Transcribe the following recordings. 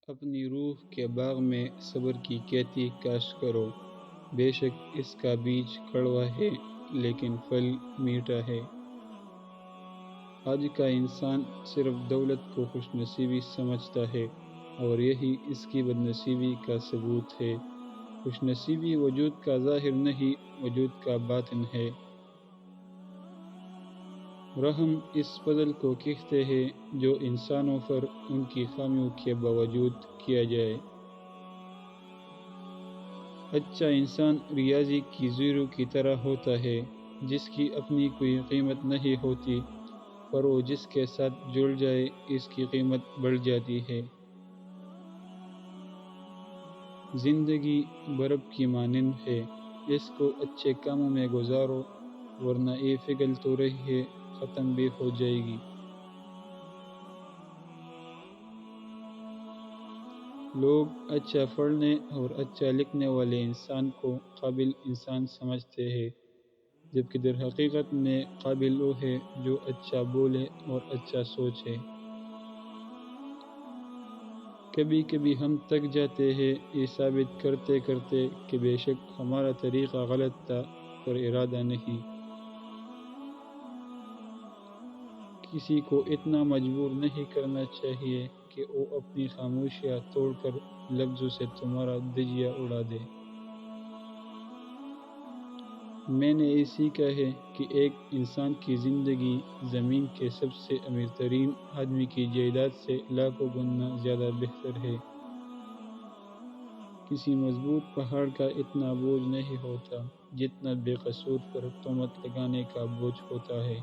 اپنی روح کے باغ میں صبر کی کھیتی کاشت کرو، بے شک اس کا بیج کڑوا ہے لیکن پھل میٹھا ہے۔ آج کا انسان صرف دولت کو خوش نصیبی سمجھتا ہے اور یہی اس کی بد نصیبی کا ثبوت ہے۔ خوش نصیبی وجود کا ظاہر نہیں، وجود کا باطن ہے۔ رحم اس فضل کو کہتے ہیں جو انسانوں پر ان کی خامیوں کے باوجود کیا جائے۔ اچھا انسان ریاضی کی زیرو کی طرح ہوتا ہے، جس کی اپنی کوئی قیمت نہیں ہوتی، پر وہ جس کے ساتھ جڑ جائے اس کی قیمت بڑھ جاتی ہے۔ زندگی برف کی مانند ہے، اس کو اچھے کاموں میں گزارو ورنہ یہ پگھل تو رہی ہے، ختم بھی ہو جائے گی۔ لوگ اچھا پڑھنے اور اچھا لکھنے والے انسان کو قابل انسان سمجھتے ہیں، جبکہ در حقیقت میں قابل وہ ہے جو اچھا بولے اور اچھا سوچے۔ کبھی کبھی ہم تک جاتے ہیں یہ ثابت کرتے کرتے کہ بے شک ہمارا طریقہ غلط تھا، پر ارادہ نہیں۔ کسی کو اتنا مجبور نہیں کرنا چاہیے کہ وہ اپنی خاموشیاں توڑ کر لفظوں سے تمہارا دھجیہ اڑا دے۔ میں نے یہ سیکھا ہے کہ ایک انسان کی زندگی زمین کے سب سے امیر ترین آدمی کی جائیداد سے لاکھوں گنا زیادہ بہتر ہے۔ کسی مضبوط پہاڑ کا اتنا بوجھ نہیں ہوتا جتنا بے قصور پر تہمت لگانے کا بوجھ ہوتا ہے۔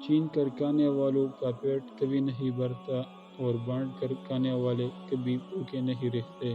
چھین کر کھانے والوں کا پیٹ کبھی نہیں بھرتا اور بانٹ کر کھانے والے کبھی بھوکے نہیں رہتے۔